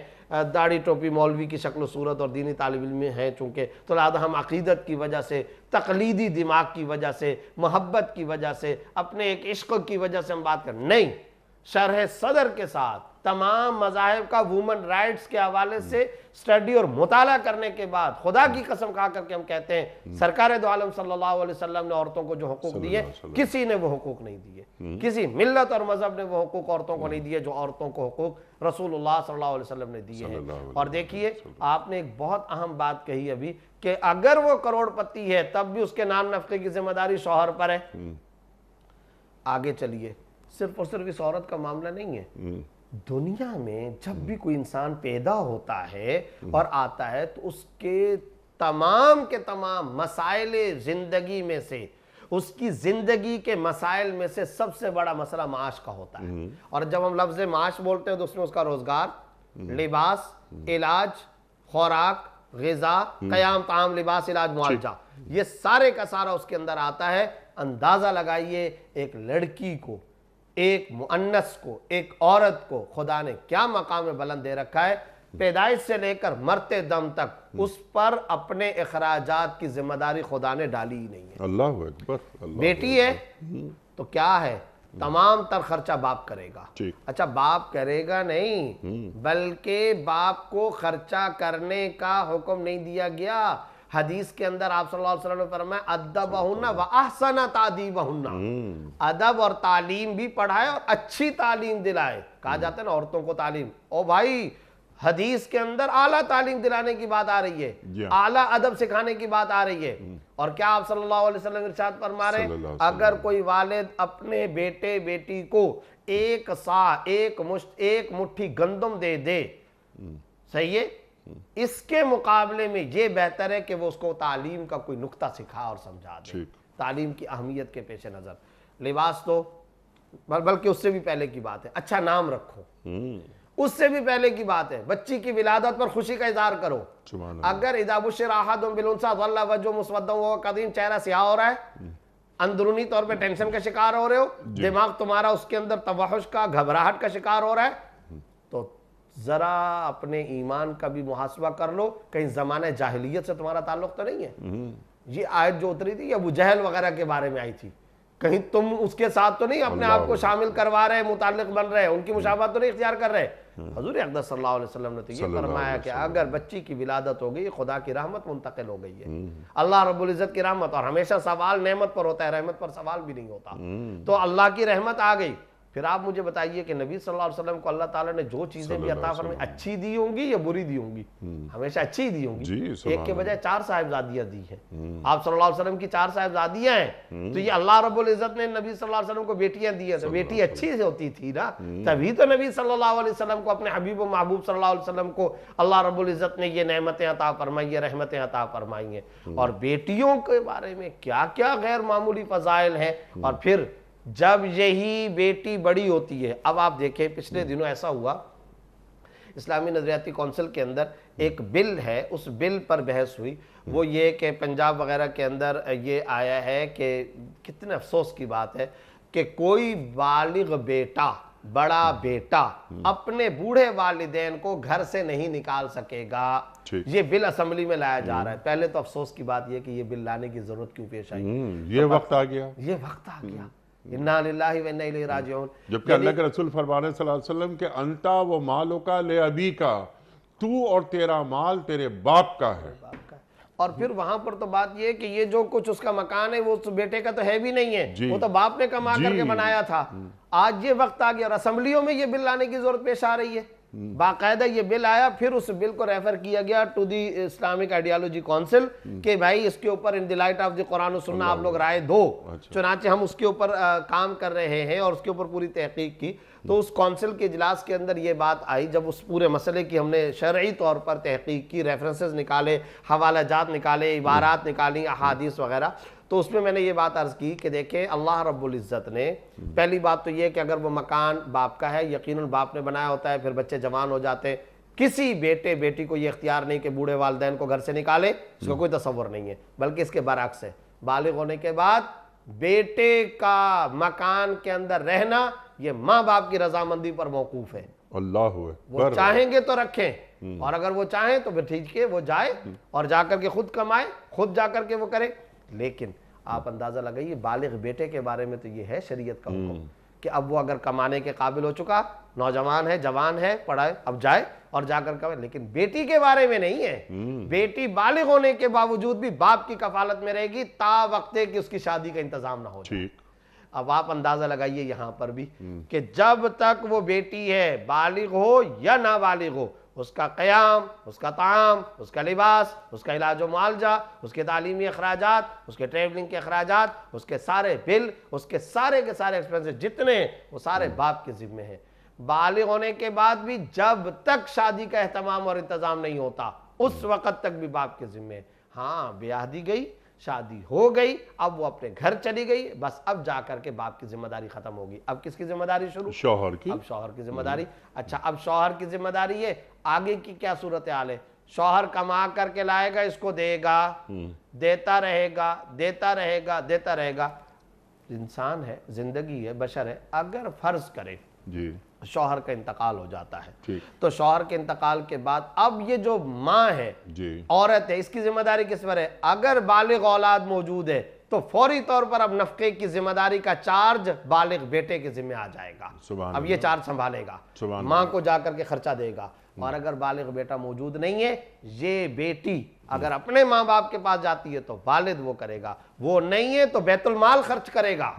داڑھی ٹوپی مولوی کی شکل و صورت اور دینی طالب علم ہیں چونکہ, تو لہذا ہم عقیدت کی وجہ سے, تقلیدی دماغ کی وجہ سے, محبت کی وجہ سے, اپنے ایک عشق کی وجہ سے ہم بات کریں. نہیں, شرح صدر کے ساتھ تمام مذاہب کا وومن رائٹس کے حوالے سے اسٹڈی اور مطالعہ کرنے کے بعد خدا کی قسم کھا کر کے ہم کہتے ہیں سرکار دو عالم صلی اللہ علیہ وسلم نے عورتوں کو جو حقوق دیے کسی نے وہ حقوق نہیں دیے, کسی ملت اور مذہب نے وہ حقوق عورتوں کو نہیں دیے جو عورتوں کو حقوق رسول اللہ صلی اللہ علیہ وسلم نے دیے ہیں. اور دیکھیے آپ نے ایک بہت اہم بات کہی ابھی کہ اگر وہ کروڑ پتی ہے تب بھی اس کے نان نفقے کی ذمہ داری شوہر پر ہے. آگے چلیے, صرف اور صرف اس عورت کا معاملہ نہیں ہے, دنیا میں جب بھی کوئی انسان پیدا ہوتا ہے اور آتا ہے تو اس کے تمام مسائل زندگی میں سے, اس کی زندگی کے مسائل میں سے سب سے بڑا مسئلہ معاش کا ہوتا ہے. اور جب ہم لفظ معاش بولتے ہیں تو اس میں اس کا روزگار, لباس, علاج, خوراک, غذا, قیام, طعام, لباس, علاج, معالجہ, یہ سارے کا سارا اس کے اندر آتا ہے. اندازہ لگائیے ایک لڑکی کو, ایک مؤنث کو, ایک عورت کو خدا نے کیا مقام بلند دے رکھا ہے. پیدائش سے لے کر مرتے دم تک اس پر اپنے اخراجات کی ذمہ داری خدا نے ڈالی ہی نہیں ہے. اللہ اکبر. بیٹی ہے تو کیا ہے, تمام تر خرچہ باپ کرے گا. اچھا باپ کرے گا نہیں, بلکہ باپ کو خرچہ کرنے کا حکم نہیں دیا گیا. حدیث کے اندر آپ صلی اللہ علیہ وسلم نے فرمایا ادبہن واحسن تادیبہن, ادب اور تعلیم بھی پڑھائے اور اچھی تعلیم دلائے. کہا جاتا ہے نا عورتوں کو تعلیم, او بھائی حدیث کے اندر اعلیٰ تعلیم دلانے کی بات آ رہی ہے, اعلیٰ ادب سکھانے کی بات آ رئی ہے. اور کیا آپ صلی اللہ علیہ وسلم ارشاد فرما رہے ہیں, اگر کوئی والد اپنے بیٹے بیٹی کو ایک سا, ایک مٹھی گندم دے دے, صحیح ہے, اس کے مقابلے میں یہ بہتر ہے کہ وہ اس کو تعلیم کا کوئی نقطہ سکھا اور سمجھا دے, تعلیم کی اہمیت کے پیش نظر. لباس تو بلکہ اس سے بھی پہلے کی بات ہے, اچھا نام رکھو, اس سے بھی پہلے کی بات ہے, بچی کی ولادت پر خوشی کا اظہار کرو. اگر اذا بشر احدهم بالانثى ظل وجهه مسودا وهو كظيم, چہرہ سیاہ ہو رہا ہے, اندرونی طور پہ ٹینشن کا شکار ہو رہے ہو, دماغ تمہارا اس کے اندر توحش کا, گھبراہٹ کا شکار ہو رہا ہے, تو ذرا اپنے ایمان کا بھی محاسبہ کر لو, کہیں زمانہ جاہلیت سے تمہارا تعلق تو نہیں ہے. یہ آیت جو اتری تھی ابو جہل وغیرہ کے بارے میں آئی تھی, کہیں تم اس کے ساتھ تو نہیں اپنے آپ کو شامل کروا رہے, متعلق بن رہے, ان کی مشابہت تو نہیں اختیار کر رہے. حضور اقدس صلی اللہ علیہ وسلم نے تو یہ فرمایا کہ اگر بچی کی ولادت ہو گئی, خدا کی رحمت منتقل ہو گئی ہے, اللہ رب العزت کی رحمت, اور ہمیشہ سوال نعمت پر ہوتا ہے, رحمت پر سوال بھی نہیں ہوتا. تو اللہ کی رحمت آ گئی. پھر آپ مجھے بتائیے کہ نبی صلی اللہ علیہ وسلم کو اللہ تعالیٰ نے جو چیزیں بھی عطا فرمائی اچھی دی ہوں گی یا بری دی ہوں گی, ہمیشہ اچھی دی ہوں گی. ایک کے بجائے 4 صاحبزادیاں دی ہیں, آپ صلی اللہ علیہ وسلم کی 4 صاحبزادیاں ہیں, تو یہ اللہ رب العزت نے نبی صلی اللہ علیہ وسلم کو بیٹیاں دی ہیں, تو بیٹی اچھی ہوتی تھی نا, تبھی تو نبی صلی اللہ علیہ وسلم کو, اپنے حبیب و محبوب صلی اللہ علیہ وسلم کو اللہ رب العزت نے یہ نعمتیں عطا فرمائی ہیں, رحمتیں عطا فرمائی ہیں. اور بیٹیوں کے بارے میں کیا کیا غیر معمولی فضائل ہیں. اور پھر جب یہی بیٹی بڑی ہوتی ہے, اب آپ دیکھیں پچھلے دنوں ایسا ہوا, اسلامی نظریاتی کونسل کے اندر ایک بل ہے, اس بل پر بحث ہوئی. وہ یہ کہ پنجاب وغیرہ کے اندر یہ آیا ہے کہ کتنے افسوس کی بات ہے کہ کوئی بالغ بیٹا بڑا بیٹا اپنے بوڑھے والدین کو گھر سے نہیں نکال سکے گا۔ یہ بل اسمبلی میں لایا جا رہا ہے۔ پہلے تو افسوس کی بات یہ کہ یہ بل لانے کی ضرورت کیوں پیش آئی، یہ وقت آ گیا، یہ وقت آ گیا۔ انا للہ و انا الیہ راجعون۔ جبکہ اللہ کے رسول فرما رہے ہیں صلی اللہ علیہ وسلم کہ انتا و مالو کا لے ابی کا، تو اور تیرا مال تیرے باپ کا ہے۔ اور پھر وہاں پر تو بات یہ ہے کہ یہ جو کچھ اس کا مکان ہے وہ بیٹے کا تو ہے بھی نہیں ہے، وہ تو باپ نے کما کر کے بنایا تھا۔ آج یہ وقت آ گیا اور اسمبلیوں میں یہ بل لانے کی ضرورت پیش آ رہی ہے۔ باقاعدہ یہ بل آیا، پھر اس بل کو ریفر کیا گیا to the Islamic ideology council کہ بھائی اس کے اوپر ان دی لائٹ آف دی قرآن و سنہ آپ لوگ رائے دو۔ چنانچہ ہم اس کے اوپر کام کر رہے ہیں اور اس کے اوپر پوری تحقیق کی۔ تو اس کونسل کے اجلاس کے اندر یہ بات آئی، جب اس پورے مسئلے کی ہم نے شرعی طور پر تحقیق کی، ریفرنسز نکالے، حوالہ جات نکالے، عبارات نکالی، احادیث وغیرہ، تو اس میں میں نے یہ بات عرض کی کہ دیکھیں اللہ رب العزت نے پہلی بات تو یہ کہ اگر وہ مکان باپ کا ہے، یقیناً باپ نے بنایا ہوتا ہے، پھر بچے جوان ہو جاتے ہیں، کسی بیٹے بیٹی کو یہ اختیار نہیں کہ بوڑھے والدین کو گھر سے نکالے، اس کا کوئی تصور نہیں ہے، بلکہ اس کے برعکس ہے۔ بالغ ہونے کے بعد بیٹے کا مکان کے اندر رہنا یہ ماں باپ کی رضامندی پر موقوف ہے۔ اللہ وہ چاہیں گے تو رکھیں، اور اگر وہ چاہیں تو پھر ٹھیک ہے، وہ جائے اور جا کر کے خود کمائے، خود جا کر کے وہ کرے۔ لیکن آپ اندازہ لگائیے بالغ بیٹے کے بارے میں تو یہ ہے شریعت کا حکم کہ اب وہ اگر کمانے کے قابل ہو چکا، نوجوان ہے، جوان ہے، پڑھائے، اب جائے اور جا کر کمائے۔ لیکن بیٹی کے بارے میں نہیں ہے، بیٹی بالغ ہونے کے باوجود بھی باپ کی کفالت میں رہے گی تا وقتے کہ اس کی شادی کا انتظام نہ ہو جائے۔ اب آپ اندازہ لگائیے یہاں پر بھی کہ جب تک وہ بیٹی ہے، بالغ ہو یا نابالغ ہو، اس کا قیام، اس کا طعام، اس کا لباس، اس کا علاج و معالجہ، اس کے تعلیمی اخراجات، اس کے ٹریولنگ کے اخراجات، اس کے سارے بل، اس کے سارے ایکسپینسز جتنے ہیں وہ سارے باپ کے ذمہ ہیں۔ بالغ ہونے کے بعد بھی جب تک شادی کا اہتمام اور انتظام نہیں ہوتا اس وقت تک بھی باپ کے ذمہ ہے۔ ہاں بیاہ دی گئی، شادی ہو گئی، اب وہ اپنے گھر چلی گئی، بس اب جا کر کے باپ کی ذمہ داری ختم ہوگی۔ اب کس کی ذمہ داری شروع؟ شوہر کی۔ اب شوہر کی ذمہ داری۔ اچھا اب شوہر کی ذمہ داری ہے، آگے کی کیا صورتحال ہے؟ شوہر کما کر کے لائے گا، اس کو دے گا، دیتا رہے گا، دیتا رہے گا، دیتا رہے گا۔ انسان ہے، زندگی ہے، بشر ہے، اگر فرض کرے شوہر کا انتقال ہو جاتا ہے تو شوہر کے انتقال کے بعد اب یہ جو ماں ہے، عورت ہے، اس کی ذمہ داری کس پر ہے؟ اگر بالغ اولاد موجود ہے تو فوری طور پر اب نفقے کی ذمہ داری کا چارج بالغ بیٹے کے ذمہ آ جائے گا۔ اب یہ چارج سنبھالے گا، ماں کو جا کر کے خرچہ دے گا۔ اور اگر بالغ بیٹا موجود نہیں ہے، یہ بیٹی اگر اپنے ماں باپ کے پاس جاتی ہے تو والد وہ کرے گا، وہ نہیں ہے تو بیت المال خرچ کرے گا،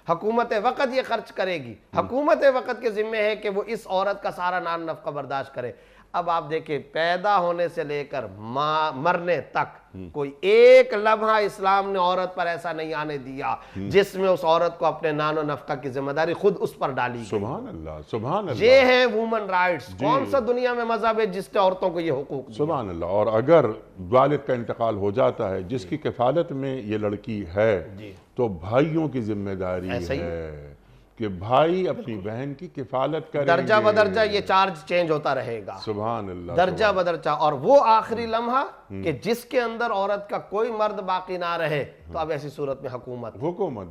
حکومت وقت یہ خرچ کرے گی۔ حکومت وقت کے ذمہ ہے کہ وہ اس عورت کا سارا نان نفقہ برداشت کرے۔ اب آپ دیکھیں پیدا ہونے سے لے کر مرنے تک کوئی ایک لمحہ اسلام نے عورت پر ایسا نہیں آنے دیا جس میں اس عورت کو اپنے نان و نفقہ کی ذمہ داری خود اس پر ڈالی گئی۔ سبحان اللہ، سبحان اللہ۔ یہ ہے وومن رائٹس۔ کون سا دنیا میں مذہب ہے جس نے عورتوں کو یہ حقوق دیا؟ سبحان اللہ۔ اور اگر والد کا انتقال ہو جاتا ہے، جس کی کفالت میں یہ لڑکی ہے، تو بھائیوں کی ذمہ داری ہے کہ بھائی اپنی بہن کی کفالت کریں گے۔ درجہ بدرجہ یہ چارج چینج ہوتا رہے گا، سبحان اللہ، درجہ بدرجہ۔ اور وہ آخری لمحہ کہ جس کے اندر عورت کا کوئی مرد باقی نہ رہے تو اب ایسی صورت میں حکومت،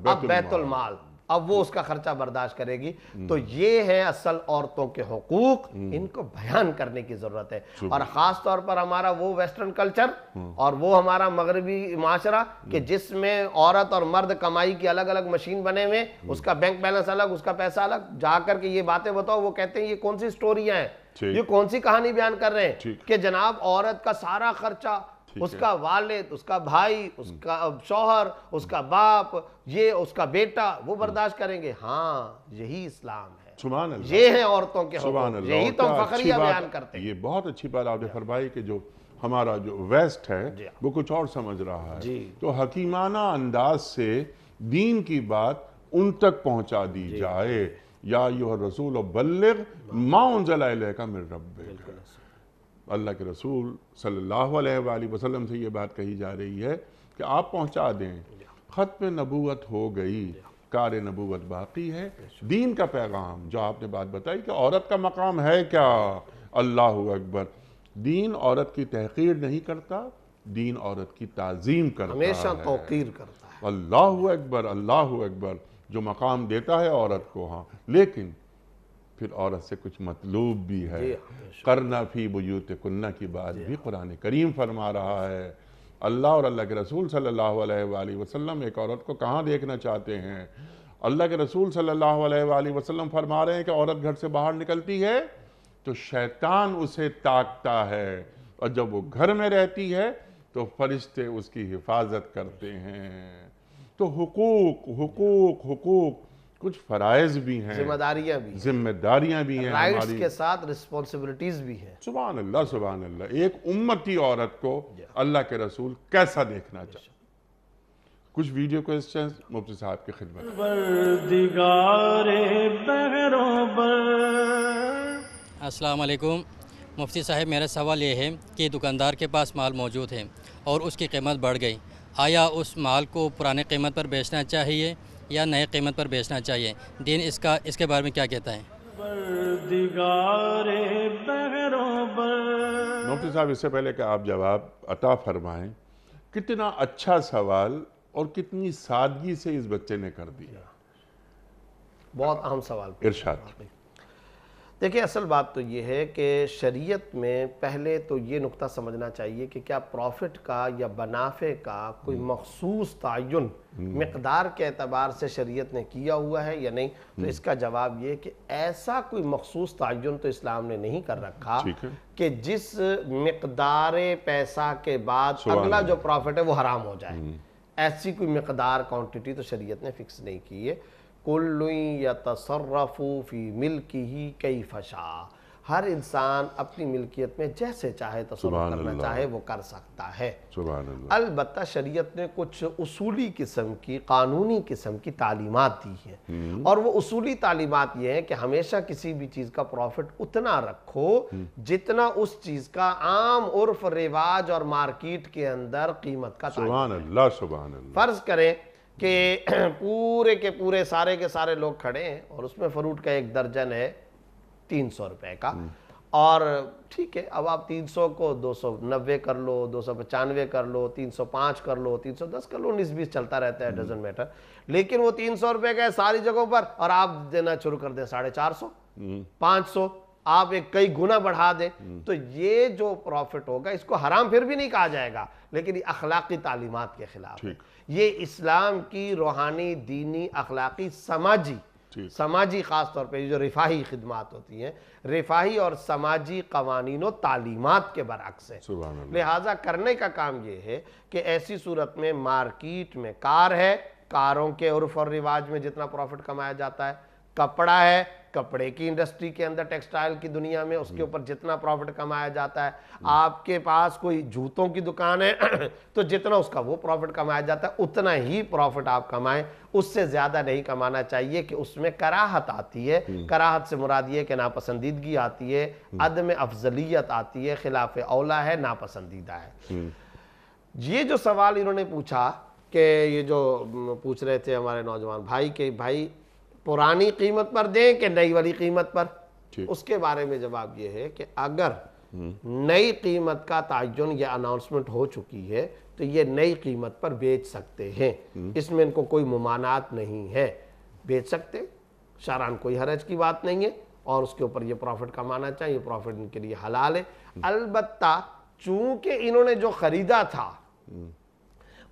اب بیت المال، اب وہ اس کا خرچہ برداشت کرے گی۔ تو یہ ہے اصل عورتوں کے حقوق، ان کو بیان کرنے کی ضرورت ہے۔ اور خاص طور پر ہمارا وہ ویسٹرن کلچر اور وہ ہمارا مغربی معاشرہ کہ جس میں عورت اور مرد کمائی کی الگ الگ مشین بنے ہوئے، اس کا بینک بیلنس الگ، اس کا پیسہ الگ، جا کر کے یہ باتیں بتاؤ، وہ کہتے ہیں یہ کون سی سٹوریاں ہیں، یہ کون سی کہانی بیان کر رہے ہیں کہ جناب عورت کا سارا خرچہ اس کا والد، اس کا بھائی، اس کا شوہر، اس کا باپ، یہ اس کا بیٹا وہ برداشت کریں گے۔ ہاں یہی اسلام ہے، سبحان اللہ، یہ ہیں عورتوں کے حقوق، یہی تو فخریہ بیان کرتے ہیں۔ یہ بہت اچھی بات آپ نے فرمائی کہ جو ہمارا جو ویسٹ ہے وہ کچھ اور سمجھ رہا ہے، تو حکیمانہ انداز سے دین کی بات ان تک پہنچا دی جائے۔ یا ایھا الرسول بلغ ما انزل الیک من ربک۔ اللہ کے رسول صلی اللہ علیہ وآلہ وسلم سے یہ بات کہی جا رہی ہے کہ آپ پہنچا دیں، ختم نبوت ہو گئی، کار نبوت باقی ہے۔ دین کا پیغام جو آپ نے بات بتائی کہ عورت کا مقام ہے کیا، اللہ اکبر، دین عورت کی تحقیر نہیں کرتا، دین عورت کی تعظیم کرتا ہے، ہمیشہ توقیر کرتا ہے۔ اللہ اکبر، اللہ اکبر، جو مقام دیتا ہے عورت کو۔ ہاں لیکن پھر عورت سے کچھ مطلوب بھی ہے. قرنا فی بیوتکنہ کی بات بھی قرآن کریم فرما رہا ہے. اللہ اور اللہ کے رسول صلی اللہ علیہ وآلہ وسلم ایک عورت کو کہاں دیکھنا چاہتے ہیں؟ اللہ کے رسول صلی اللہ علیہ وآلہ وسلم فرما رہے ہیں کہ عورت گھر سے باہر نکلتی ہے تو شیطان اسے تاکتا ہے، اور جب وہ گھر میں رہتی ہے تو فرشتے اس کی حفاظت کرتے ہیں. تو حقوق کچھ فرائض بھی ہیں، ذمہ داریاں بھی ہیں، رائٹس کے ساتھ رسپانسبلٹیز بھی ہیں. سبحان اللہ سبحان اللہ. ایک امتی عورت کو اللہ کے رسول کیسا دیکھنا چاہتے؟ کچھ ویڈیو کوئسچنز مفتی صاحب کی خدمت. السلام علیکم مفتی صاحب، میرا سوال یہ ہے کہ دکاندار کے پاس مال موجود ہے اور اس کی قیمت بڑھ گئی، آیا اس مال کو پرانے قیمت پر بیچنا چاہیے یا نئے قیمت پر بیچنا چاہیے؟ دین اس کے بارے میں کیا کہتا ہے؟ مفتی صاحب، اس سے پہلے کہ آپ جواب عطا فرمائیں، کتنا اچھا سوال اور کتنی سادگی سے اس بچے نے کر دیا. بہت اہم سوال. ارشاد. دیکھیں، اصل بات تو یہ ہے کہ شریعت میں پہلے تو یہ نقطہ سمجھنا چاہیے کہ کیا پروفٹ کا یا منافع کا کوئی مخصوص تعین مقدار کے اعتبار سے شریعت نے کیا ہوا ہے یا نہیں. تو اس کا جواب یہ کہ ایسا کوئی مخصوص تعین تو اسلام نے نہیں کر رکھا کہ جس مقدار پیسہ کے بعد اگلا جو پروفٹ ہے وہ حرام ہو جائے. ایسی کوئی مقدار کوانٹٹی تو شریعت نے فکس نہیں کی ہے. کل یتصرف فی ملکہ کیف شاء، ہر انسان اپنی ملکیت میں جیسے چاہے تصرف کرنا چاہے وہ کر سکتا ہے. سبحان اللہ. البتہ شریعت نے کچھ اصولی قسم کی، قانونی قسم کی تعلیمات دی ہیں، اور وہ اصولی تعلیمات یہ ہیں کہ ہمیشہ کسی بھی چیز کا پروفٹ اتنا رکھو جتنا اس چیز کا عام عرف رواج اور مارکیٹ کے اندر قیمت کا تعین. سبحان اللہ سبحان اللہ. فرض کریں کہ پورے کے پورے سارے کے سارے لوگ کھڑے ہیں اور اس میں فروٹ کا ایک درجن ہے 300 روپے کا، اور ٹھیک ہے، اب آپ 300 کو 290 کر لو، 295 کر لو، 305 کر لو، 310 کر لو، 19-20 چلتا رہتا ہے، ڈزنٹ میٹر. لیکن وہ 300 روپے کا ہے ساری جگہوں پر، اور آپ دینا شروع کر دیں 450 500، آپ ایک کئی گنا بڑھا دیں، تو یہ جو پروفٹ ہوگا اس کو حرام پھر بھی نہیں کہا جائے گا، لیکن یہ اخلاقی تعلیمات کے خلاف ہے. یہ اسلام کی روحانی، دینی، اخلاقی، سماجی خاص طور پہ جو رفاہی خدمات ہوتی ہیں، رفاہی اور سماجی قوانین و تعلیمات کے برعکس ہے. لہٰذا کرنے کا کام یہ ہے کہ ایسی صورت میں مارکیٹ میں کار ہے، کاروں کے عرف اور رواج میں جتنا پروفٹ کمایا جاتا ہے، کپڑا ہے، کپڑے کی انڈسٹری کے اندر، ٹیکسٹائل کی دنیا میں اس کے اوپر جتنا پروفٹ کمایا جاتا ہے، آپ کے پاس کوئی جوتوں کی دکان ہے تو جتنا اس کا وہ پروفٹ کمایا جاتا ہے اتنا ہی پروفٹ آپ کمائیں، اس سے زیادہ نہیں کمانا چاہیے کہ اس میں کراہت آتی ہے. کراہت سے مراد یہ کہ ناپسندیدگی آتی ہے، عدم افضلیت آتی ہے، خلاف اولا ہے، ناپسندیدہ ہے. یہ جو سوال انہوں نے پوچھا کہ یہ جو پوچھ رہے تھے ہمارے نوجوان بھائی کہ بھائی پرانی قیمت پر دیں کہ نئی والی قیمت پر، اس کے بارے میں جواب یہ ہے کہ اگر نئی قیمت کا تعین یا اناؤنسمنٹ ہو چکی ہے تو یہ نئی قیمت پر بیچ سکتے ہیں، اس میں ان کو کوئی ممانعت نہیں ہے، بیچ سکتے، شرعاً کوئی حرج کی بات نہیں ہے، اور اس کے اوپر یہ پروفٹ کمانا چاہیے، یہ پروفٹ ان کے لیے حلال ہے. البتہ چونکہ انہوں نے جو خریدا تھا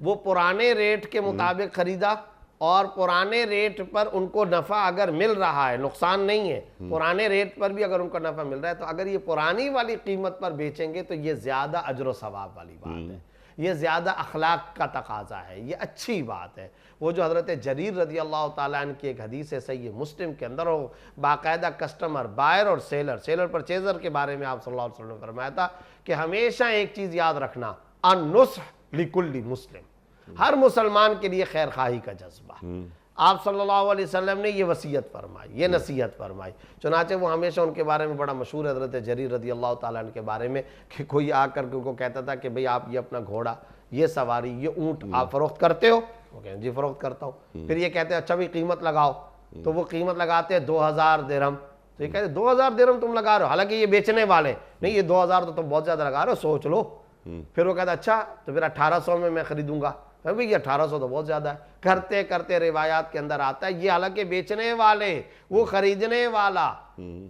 وہ پرانے ریٹ کے مطابق خریدا، اور پرانے ریٹ پر ان کو نفع اگر مل رہا ہے، نقصان نہیں ہے، پرانے ریٹ پر بھی اگر ان کو نفع مل رہا ہے، تو اگر یہ پرانی والی قیمت پر بیچیں گے تو یہ زیادہ اجر و ثواب والی بات ہے، یہ زیادہ اخلاق کا تقاضا ہے، یہ اچھی بات ہے. وہ جو حضرت جریر رضی اللہ تعالیٰ عنہ کی ایک حدیث ہے صحیح مسلم کے اندر، وہ باقاعدہ کسٹمر، بائر اور سیلر پرچیزر کے بارے میں آپ صلی اللہ علیہ وسلم نے فرمایا تھا کہ ہمیشہ ایک چیز یاد رکھنا، النصح لکل مسلم، ہر مسلمان کے لیے خیر خواہی کا جذبہ. آپ صلی اللہ علیہ وسلم نے یہ وصیت فرمائی، یہ نصیحت فرمائی. چنانچہ وہ ہمیشہ ان کے بارے میں بڑا مشہور حضرت جریر رضی اللہ تعالیٰ عنہ کے بارے میں کہ کوئی آ کر کے ان کو کہتا تھا کہ بھئی آپ یہ اپنا گھوڑا، یہ سواری، یہ اونٹ آپ فروخت کرتے ہو؟ وہ کہتے ہیں جی فروخت کرتا ہوں. پھر یہ کہتے ہیں اچھا بھی قیمت لگاؤ، تو وہ قیمت لگاتے ہیں 2000 درہم. تو یہ کہتے ہیں 2000 درہم تم لگا رہے ہو، حالانکہ یہ بیچنے والے نہیں، یہ 2000 تو تم بہت زیادہ لگا رہے ہو، سوچ لو. پھر وہ کہتا ہے اچھا تو پھر 1800 میں خریدوں گا. بھئی یہ 1800 تو بہت زیادہ ہے. کرتے کرتے روایات کے اندر آتا ہے یہ حالانکہ بیچنے والے وہ خریدنے والا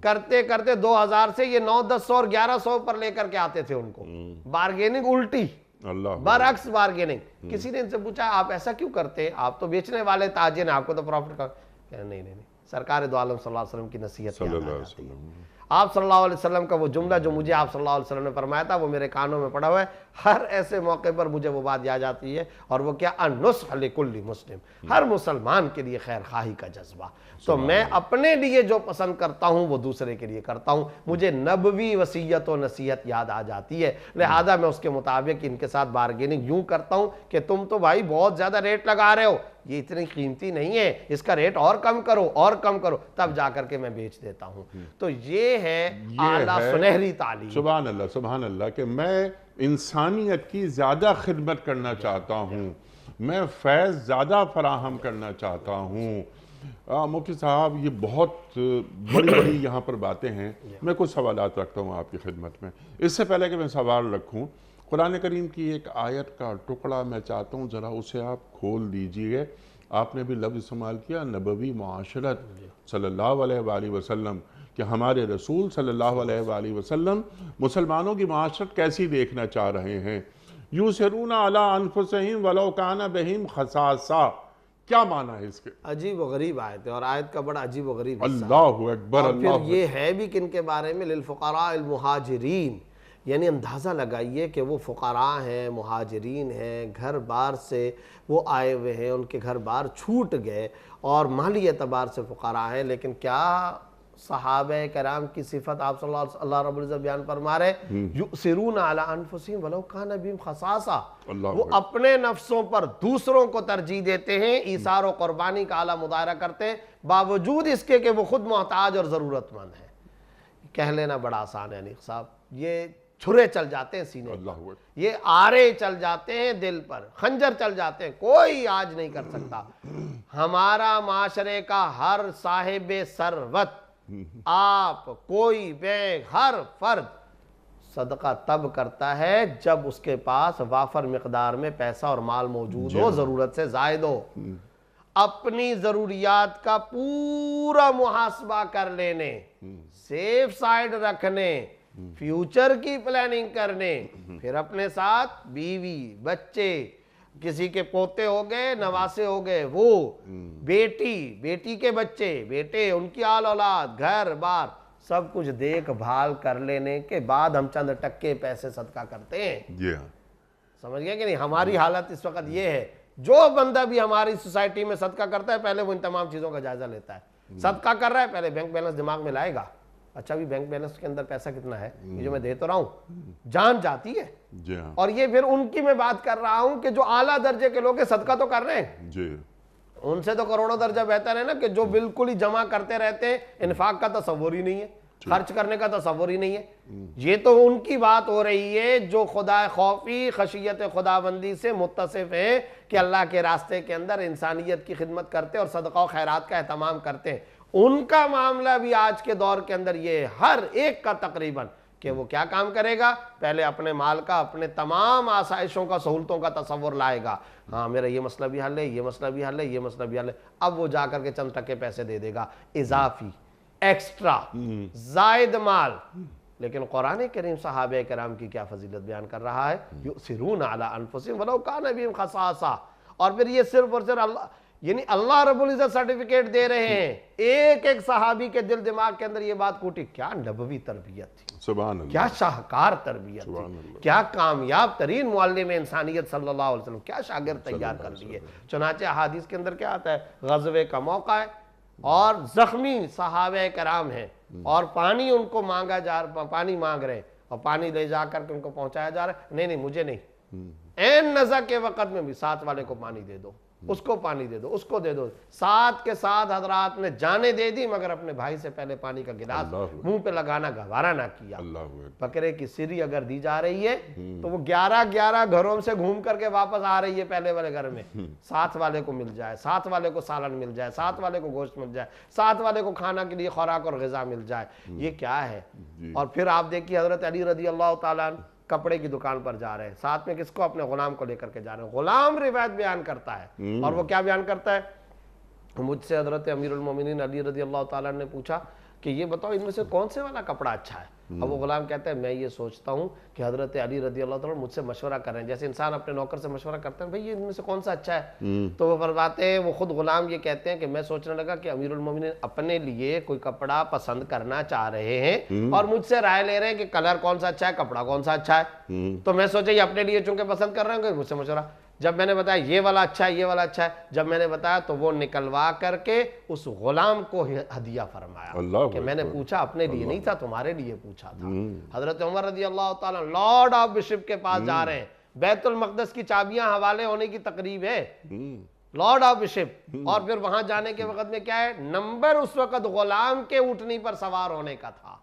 کرتے کرتے 2000 سے یہ 900-1000 اور 1100 پر لے کر کے آتے تھے ان کو. بارگیننگ الٹی اللہ برعکس بارگیننگ. کسی نے ان سے پوچھا آپ ایسا کیوں کرتے, آپ تو بیچنے والے تاجر ہیں, آپ کو تو پروفٹ کا. نہیں نہیں, سرکار دو عالم صلی اللہ علیہ وسلم کی نصیحت صلی یاد اللہ آ علیہ جاتی ہے. وسلم. آپ صلی اللہ علیہ وسلم کا وہ جملہ جو مجھے آپ صلی اللہ علیہ وسلم نے فرمایا تھا وہ میرے کانوں میں پڑا ہوا ہے, ہر ایسے موقع پر مجھے وہ بات یاد آتی ہے, اور وہ کیا, النصح لکل مسلم, ہر مسلمان کے لیے خیر خواہی کا جذبہ. تو میں اپنے لیے جو پسند کرتا ہوں وہ دوسرے کے لیے کرتا ہوں. مجھے نبوی وصیت و نصیحت یاد آ جاتی ہے, لہذا میں اس کے مطابق ان کے ساتھ بارگیننگ یوں کرتا ہوں کہ تم تو بھائی بہت زیادہ ریٹ لگا رہے ہو, یہ اتنی قیمتی نہیں ہے, اس کا ریٹ اور کم کرو اور کم کرو, تب جا کر کے میں بیچ دیتا ہوں. تو یہ ہے اعلیٰ سنہری تعلیم. سبحان اللہ سبحان اللہ, کہ میں انسانیت کی زیادہ خدمت کرنا چاہتا ہوں, میں فیض زیادہ فراہم کرنا چاہتا ہوں. مفتی صاحب یہ بہت بڑی بڑی یہاں پر باتیں ہیں. میں کچھ سوالات رکھتا ہوں آپ کی خدمت میں. اس سے پہلے کہ میں سوال رکھوں, قرآن کریم کی ایک آیت کا ٹکڑا میں چاہتا ہوں ذرا اسے آپ کھول دیجئے. آپ نے بھی لفظ استعمال کیا نبوی معاشرت صلی اللہ علیہ وآلہ وسلم, کہ ہمارے رسول صلی اللہ علیہ وآلہ وسلم مسلمانوں کی معاشرت کیسی دیکھنا چاہ رہے ہیں. یُؤْثِرُونَ عَلَىٰ أَنفُسِهِمْ وَلَوْ كَانَ بِهِمْ خَصَاصَةٌ, کیا معنی ہے اس کے؟ عجیب و غریب آیت ہے, اور آیت کا بڑا عجیب و غریب حصہ. اللہ اکبر. اور پھر یہ ہے بھی کن کے بارے میں, للفقراء المہاجرین, یعنی اندازہ لگائیے کہ وہ فقراء ہیں, مہاجرین ہیں, گھر بار سے وہ آئے ہوئے ہیں, ان کے گھر بار چھوٹ گئے اور مالی اعتبار سے فقراء ہیں, لیکن کیا صحابہ کرام کی صفت آپ صلی اللہ رب العزت بیان فرما رہے, یؤثرون علی انفسہم ولو کان بہم خصاصہ, وہ اپنے نفسوں پر دوسروں کو ترجیح دیتے ہیں, ایثار و قربانی کا اعلیٰ مظاہرہ کرتے ہیں, باوجود اس کے کہ وہ خود محتاج اور ضرورت مند ہیں. کہہ لینا بڑا آسان ہے انیق صاحب, یہ چھرے چل جاتے ہیں سینے پر, یہ آرے چل جاتے ہیں دل پر, خنجر چل جاتے ہیں, کوئی آج نہیں کر سکتا. ہمارا معاشرے کا ہر صاحب ثروت, آپ, کوئی بینک, ہر فرد صدقہ تب کرتا ہے جب اس کے پاس وافر مقدار میں پیسہ اور مال موجود ہو, ضرورت سے زائد ہو. اپنی ضروریات کا پورا محاسبہ کر لینے, سیف سائیڈ رکھنے, فیوچر کی پلاننگ کرنے, پھر اپنے ساتھ بیوی, بچے, کسی کے پوتے ہو گئے, نواسے ہو گئے, وہ بیٹی, بیٹی کے بچے, بیٹے, ان کی آل اولاد, گھر بار, سب کچھ دیکھ بھال کر لینے کے بعد ہم چند ٹکے پیسے صدقہ کرتے ہیں. جی ہاں, سمجھ گئے کہ نہیں؟ ہماری حالت اس وقت یہ ہے, جو بندہ بھی ہماری سوسائٹی میں صدقہ کرتا ہے پہلے وہ ان تمام چیزوں کا جائزہ لیتا ہے. صدقہ کر رہا ہے پہلے بینک بیلنس دماغ میں لائے گا, اچھا بھی بینک بیلنس کے اندر پیسہ کتنا ہے, یہ جو میں دے تو رہا ہوں, جان جاتی ہے. جی ہاں, اور یہ پھر ان کی میں بات کر رہا ہوں کہ جو اعلیٰ درجے کے لوگ ہیں, صدقہ تو کر رہے ہیں, جی ان سے تو کروڑوں درجہ بہتر ہے نا, کہ جو بالکل ہی جمع کرتے رہتے ہیں, انفاق کا تصور ہی نہیں ہے, خرچ کرنے کا تصور ہی نہیں ہے. یہ تو ان کی بات ہو رہی ہے جو خدا خوفی, خشیت خداوندی سے متصف ہیں, کہ اللہ کے راستے کے اندر انسانیت کی خدمت کرتے اور صدقہ و خیرات کا اہتمام کرتے ہیں. ان کا معاملہ بھی آج کے دور کے اندر یہ ہے, ہر ایک کا تقریباً, کہ وہ کیا کام کرے گا, پہلے اپنے مال کا, اپنے تمام آسائشوں کا, سہولتوں کا تصور لائے گا. ہاں میرا یہ مسئلہ بھی حل ہے, یہ مسئلہ بھی حل ہے, یہ مسئلہ بھی حل ہے. اب وہ جا کر کے چند ٹکے پیسے دے دے گا, اضافی, ایکسٹرا, زائد مال. لیکن قرآن کریم صحابہ کرام کی کیا فضیلت بیان کر رہا ہے, یؤثرون علی انفسہم ولو کان بہم خصاصہ. اور پھر یہ صرف اور صرف اللہ, یعنی اللہ رب العزت سرٹیفکیٹ دے رہے ہیں. ایک ایک صحابی کے دل دماغ کے اندر یہ بات کوٹی, کیا نبوی تربیت تھی, سبحان اللہ, کیا شاہکار تربیت تھی, کیا کامیاب ترین معلم انسانیت صلی اللہ علیہ وسلم, کیا شاگرد تیار کر لیے. چنانچہ احادیث کے اندر کیا آتا ہے, غزوے کا موقع ہے اور زخمی صحابہ کرام ہیں, اور پانی ان کو مانگا جا رہا, پانی مانگ رہے ہیں, اور پانی لے جا کر کے ان کو پہنچایا جا رہا ہے. نہیں مجھے نہیں, این نزا کے وقت میں بھی ساتھ والے کو پانی دے دو, اس کو پانی دے دو, اس کو دے دو. ساتھ کے ساتھ حضرات نے جانیں دے دی, مگر اپنے بھائی سے پہلے پانی کا گلاس منہ پہ لگانا گوارا نہ کیا. بکرے کی سری اگر دی جا رہی ہے تو وہ 11 گھروں سے گھوم کر کے واپس آ رہی ہے پہلے والے گھر میں, ساتھ والے کو مل جائے, ساتھ والے کو سالن مل جائے, ساتھ والے کو گوشت مل جائے, ساتھ والے کو کھانا کے لیے خوراک اور غذا مل جائے. یہ کیا ہے؟ اور پھر آپ دیکھیے حضرت علی رضی اللہ تعالیٰ عنہ کپڑے کی دکان پر جا رہے ہیں, ساتھ میں کس کو؟ اپنے غلام کو لے کر کے جا رہے ہیں. غلام روایت بیان کرتا ہے, اور وہ کیا بیان کرتا ہے؟ مجھ سے حضرت امیر المومنین علی رضی اللہ تعالیٰ نے پوچھا کہ یہ بتاؤ ان میں سے کون سے والا کپڑا اچھا ہے؟ اب وہ غلام کہتا ہے میں یہ سوچتا ہوں کہ حضرت علی رضی اللہ تعالیٰ مجھ سے مشورہ کر رہے ہیں, جیسے انسان اپنے نوکر سے مشورہ کرتا ہے بھئی یہ ان میں سے کون سا اچھا ہے. تو وہ فرماتے ہیں, وہ خود غلام یہ کہتے ہیں کہ میں سوچنے لگا کہ امیر المومنین اپنے لیے کوئی کپڑا پسند کرنا چاہ رہے ہیں اور مجھ سے رائے لے رہے ہیں کہ کلر کون سا اچھا ہے, کپڑا کون سا اچھا ہے. تو میں سوچا یہ اپنے لیے چونکہ پسند کر رہے ہیں کہ مجھ سے مشورہ. جب میں نے بتایا یہ والا اچھا ہے, یہ والا اچھا ہے, جب میں نے بتایا تو وہ نکلوا کر کے اس غلام کو ہدیہ فرمایا کہ میں نے پوچھا اپنے لیے نہیں تھا, تمہارے لیے پوچھا تھا. حضرت عمر رضی اللہ تعالیٰ لارڈ آف بشپ کے پاس جا رہے ہیں, بیت المقدس کی چابیاں حوالے ہونے کی تقریب ہے, لارڈ آف بشپ, اور پھر وہاں جانے کے وقت میں کیا ہے, نمبر اس وقت غلام کے اونٹنی پر سوار ہونے کا تھا,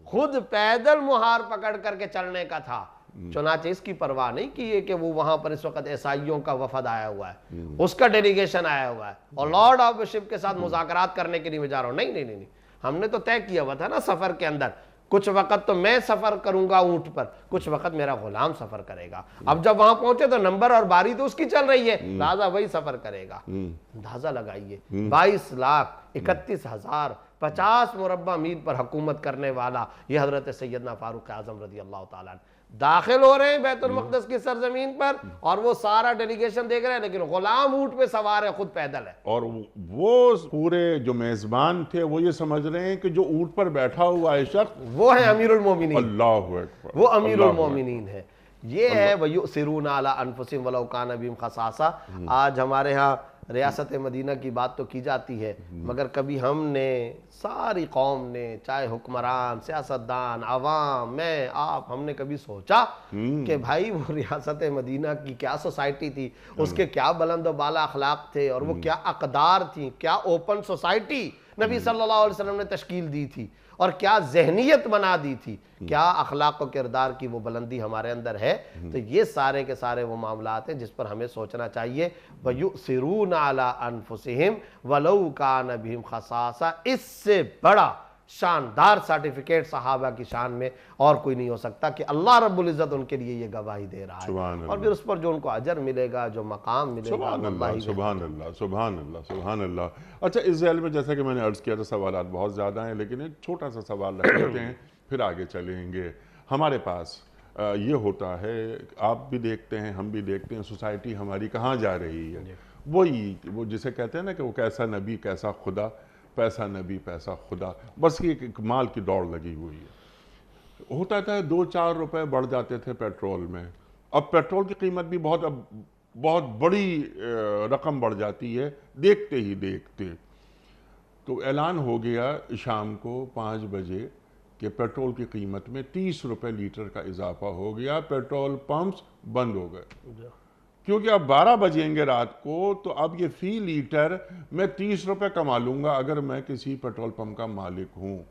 خود پیدل مہار پکڑ کر کے چلنے کا تھا. چنانچہ اس کی پرواہ نہیں کی ہے کہ وہ وہاں پر اس وقت عیسائیوں کا وفد آیا ہوا ہے, اس کا ڈیلیگیشن آیا ہوا ہے اور لارڈ آف بشپ کے ساتھ مذاکرات کرنے کے لیے میں جا رہا ہوں. نہیں نہیں نہیں, ہم نے تو طے کیا ہوا تھا نا سفر کے اندر, کچھ وقت تو میں سفر کروں گا اونٹ پر, کچھ وقت میرا غلام سفر کرے گا. اب جب وہاں پہنچے تو نمبر اور باری تو اس کی چل رہی ہے, لہذا وہی سفر کرے گا. اندازہ لگائیے 22,31,000 50 مربع میل پر حکومت کرنے والا یہ حضرت سیدنا فاروق اعظم رضی اللہ تعالیٰ داخل ہو رہے ہیں بیت المقدس کی سرزمین پر, اور وہ سارا ڈیلیگیشن دیکھ رہے ہیں, لیکن غلام اونٹ پہ سوار ہے, خود پیدل ہے. اور وہ پورے جو میزبان تھے وہ یہ سمجھ رہے ہیں کہ جو اونٹ پر بیٹھا ہوا ہے شخص وہ ہے امیر المومنین, اللہ اکبر, وہ امیر المومنین ہے. یہ ہے وَيُؤْثِرُونَ عَلَىٰ أَنفُسِهِمْ وَلَوْ كَانَ بِهِمْ خَصَاصَةٌ. آج ہمارے ہاں ریاست مدینہ کی بات تو کی جاتی ہے, مگر کبھی ہم نے, ساری قوم نے, چاہے حکمران, سیاستدان, عوام, میں, آپ, ہم نے کبھی سوچا کہ بھائی وہ ریاست مدینہ کی کیا سوسائٹی تھی, اس کے کیا بلند و بالا اخلاق تھے, اور وہ کیا اقدار تھیں, کیا اوپن سوسائٹی نبی صلی اللہ علیہ وسلم نے تشکیل دی تھی, اور کیا ذہنیت بنا دی تھی, کیا اخلاق و کردار کی وہ بلندی ہمارے اندر ہے. تو یہ سارے کے سارے وہ معاملات ہیں جس پر ہمیں سوچنا چاہیے. وَيُؤْثِرُونَ عَلَىٰ أَنفُسِهِمْ وَلَوْ كَانَ بِهِمْ خَصَاصَةٌ. اس سے بڑا شاندار سرٹیفکیٹ صحابہ کی شان میں اور کوئی نہیں ہو سکتا کہ اللہ رب العزت ان کے لیے یہ گواہی دے رہا ہے, اور پھر اس پر جو ان کو اجر ملے گا, جو مقام ملے گا. سبحان اللہ, سبحان اللہ, سبحان اللہ, سبحان اللہ. اچھا, اس ذیل میں جیسا کہ میں نے عرض کیا تھا سوالات بہت زیادہ ہیں, لیکن ایک چھوٹا سا سوال رکھ لیتے ہیں پھر آگے چلیں گے. ہمارے پاس یہ ہوتا ہے, آپ بھی دیکھتے ہیں, ہم بھی دیکھتے ہیں, سوسائٹی ہماری کہاں جا رہی ہے. وہ جسے کہتے ہیں نا کہ وہ کیسا نبی کیسا خدا, پیسہ نبی پیسہ خدا, بس یہ ایک مال کی دوڑ لگی ہوئی ہے. ہوتا تھا 2-4 روپے بڑھ جاتے تھے پیٹرول میں, اب پیٹرول کی قیمت بھی بہت بڑی رقم بڑھ جاتی ہے دیکھتے ہی دیکھتے. تو اعلان ہو گیا شام کو 5 بجے کہ پیٹرول کی قیمت میں 30 روپے لیٹر کا اضافہ ہو گیا, پیٹرول پمپس بند ہو گئے, کیونکہ اب 12 بجیں گے رات کو, تو اب یہ فی لیٹر میں 30 روپے کما لوں گا اگر میں کسی پیٹرول پمپ کا مالک ہوں.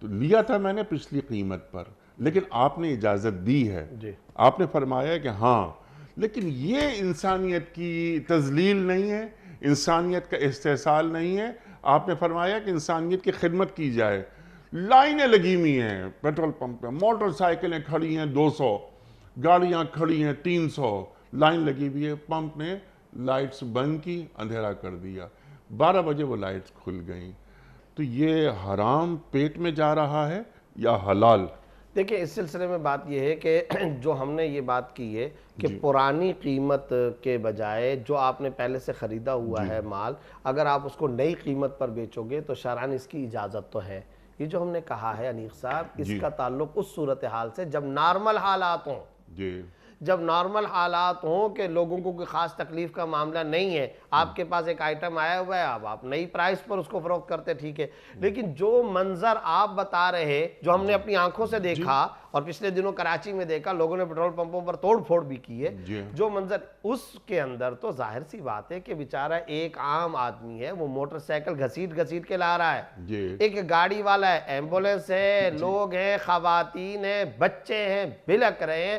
تو لیا تھا میں نے پچھلی قیمت پر, لیکن آپ نے اجازت دی ہے, آپ نے فرمایا کہ ہاں, لیکن یہ انسانیت کی تذلیل نہیں ہے, انسانیت کا استحصال نہیں ہے. آپ نے فرمایا کہ انسانیت کی خدمت کی جائے. لائنیں لگی ہوئی ہیں پیٹرول پمپ پہ, موٹر سائیکلیں کھڑی ہیں 200, گاڑیاں کھڑی ہیں 300, لائن لگی ہوئی ہے. پمپ نے لائٹس بند کی, اندھیرا کر دیا, 12 بجے وہ لائٹس کھل گئیں. تو یہ حرام پیٹ میں جا رہا ہے یا حلال؟ دیکھیں, اس سلسلے میں بات یہ ہے کہ جو ہم نے یہ بات کی ہے کہ پرانی قیمت کے بجائے جو آپ نے پہلے سے خریدا ہوا ہے مال, اگر آپ اس کو نئی قیمت پر بیچو گے تو شرعاً اس کی اجازت تو ہے. یہ جو ہم نے کہا ہے انیق صاحب, اس کا تعلق اس صورتحال سے جب نارمل حالات ہوں, جب نارمل حالات ہوں کہ لوگوں کو کوئی خاص تکلیف کا معاملہ نہیں ہے, آپ کے پاس ایک آئٹم آیا ہوا ہے, اب آپ نئی پرائس پر اس کو فروخت کرتے, ٹھیک ہے. لیکن جو منظر آپ بتا رہے, جو ہم نے اپنی آنکھوں سے دیکھا اور پچھلے دنوں کراچی میں دیکھا, لوگوں نے پیٹرول پمپوں پر توڑ پھوڑ بھی کی ہے, جو منظر, اس کے اندر تو ظاہر سی بات ہے کہ بیچارہ ایک عام آدمی ہے, وہ موٹر سائیکل گھسیٹ کے لا رہا ہے, ایک گاڑی والا ہے, ایمبولینس ہے, لوگ ہیں, خواتین ہیں, بچے ہیں, بلک رہے ہیں,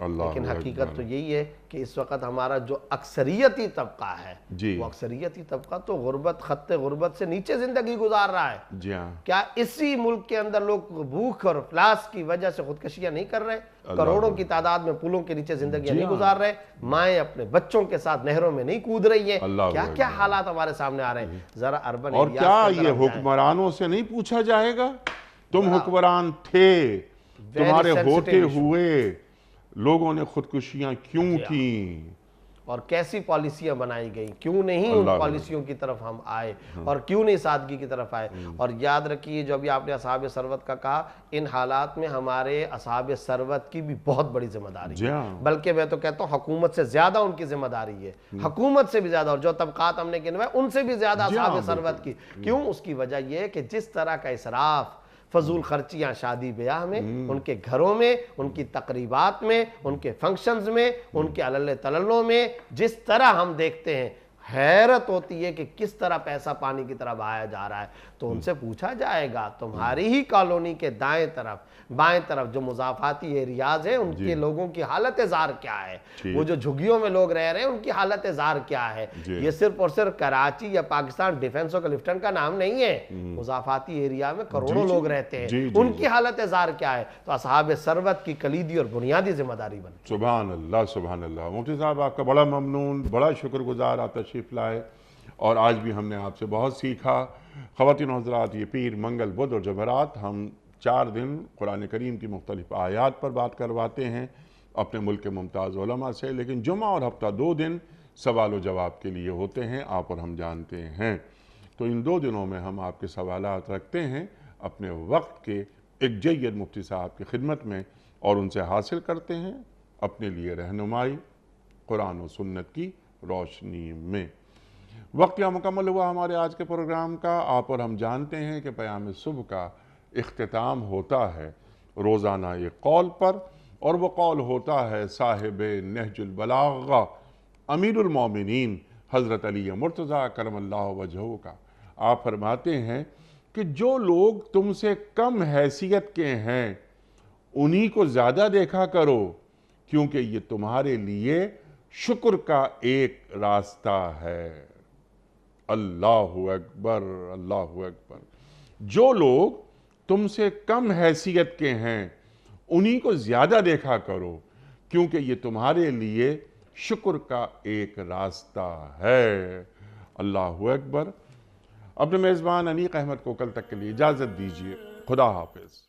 لیکن حقیقت تو یہی ہے کہ اس وقت ہمارا جو اکثریتی طبقہ ہے جی وہ اکثریتی طبقہ تو خط غربت سے نیچے زندگی گزار رہا ہے. جی ہاں کیا اسی ملک کے اندر لوگ بھوک اور افلاس کی وجہ سے خودکشیاں نہیں کر رہے؟ کروڑوں کی تعداد میں پلوں کے نیچے زندگیاں نہیں گزار رہے؟ مائیں اپنے بچوں کے ساتھ نہروں میں نہیں کود رہی ہیں؟ کیا کیا حالات ہمارے سامنے آ رہے ہیں؟ ذرا اربن اور کیا یہ حکمرانوں سے نہیں پوچھا جائے گا؟ تم حکمران تھے، تمہارے ہوتے ہوئے لوگوں نے خودکشیاں کیوں کی اور کیسی پالیسیاں بنائی گئیں؟ کیوں نہیں ان پالیسیوں کی طرف ہم آئے اور کیوں نہیں سادگی کی طرف آئے؟ اور یاد رکھیے جو ابھی آپ نے اصحاب ثروت کا کہا، ان حالات میں ہمارے اصحاب ثروت کی بھی بہت بڑی ذمہ داری ہے، بلکہ میں تو کہتا ہوں حکومت سے زیادہ ان کی ذمہ داری ہے، حکومت سے بھی زیادہ، اور جو طبقات ہم نے گنوائے ان سے بھی زیادہ اصحاب ثروت کی. کیوں؟ اس کی وجہ یہ ہے کہ جس طرح کا اسراف، فضول خرچیاں شادی بیاہ میں، ان کے گھروں میں، ان کی تقریبات میں، ان کے فنکشنز میں، ان کے علل تللوں میں جس طرح ہم دیکھتے ہیں، حیرت ہوتی ہے کہ کس طرح پیسہ پانی کی طرح بہایا جا رہا ہے. تو ان سے پوچھا جائے گا تمہاری ہی کالونی کے دائیں طرف بائیں طرف جو مضافاتی ایریاز ہیں ان کے لوگوں کی حالت زار کیا ہے؟ وہ جو جھگیوں میں لوگ رہ رہے ہیں ان کی حالت زار کیا ہے؟ یہ صرف اور صرف کراچی یا پاکستان ڈیفنس اور کلفٹن کا نام نہیں ہے، مضافاتی ایریا میں کروڑوں لوگ رہتے ہیں، ان کی حالت زار کیا ہے؟ تو اصحاب ثروت کی کلیدی اور بنیادی ذمہ داری بنتی ہے. سبحان اللہ سبحان اللہ. مفتی صاحب آپ کا بڑا ممنون، بڑا شکر گزار، آپ تشریف لائے اور آج بھی ہم نے آپ سے بہت سیکھا. خواتین و حضرات، یہ پیر، منگل، بدھ اور جمعرات ہم 4 دن قرآن کریم کی مختلف آیات پر بات کرواتے ہیں اپنے ملک کے ممتاز علماء سے، لیکن جمعہ اور ہفتہ 2 دن سوال و جواب کے لیے ہوتے ہیں، آپ اور ہم جانتے ہیں. تو ان 2 دنوں میں ہم آپ کے سوالات رکھتے ہیں اپنے وقت کے ایک جید مفتی صاحب کی خدمت میں اور ان سے حاصل کرتے ہیں اپنے لیے رہنمائی قرآن و سنت کی روشنی میں. وقت یا مکمل ہوا ہمارے آج کے پروگرام کا. آپ اور ہم جانتے ہیں کہ پیام صبح کا اختتام ہوتا ہے روزانہ ایک قول پر، اور وہ قول ہوتا ہے صاحب نہج البلاغہ امیر المومنین حضرت علی مرتضیٰ کرم اللہ وجہہ کا. آپ فرماتے ہیں کہ جو لوگ تم سے کم حیثیت کے ہیں انہی کو زیادہ دیکھا کرو، کیونکہ یہ تمہارے لیے شکر کا ایک راستہ ہے. اللہ اکبر اللہ اکبر. جو لوگ تم سے کم حیثیت کے ہیں انہی کو زیادہ دیکھا کرو، کیونکہ یہ تمہارے لیے شکر کا ایک راستہ ہے. اللہ اکبر. اپنے میزبان انیق احمد کو کل تک کے لیے اجازت دیجیے. خدا حافظ.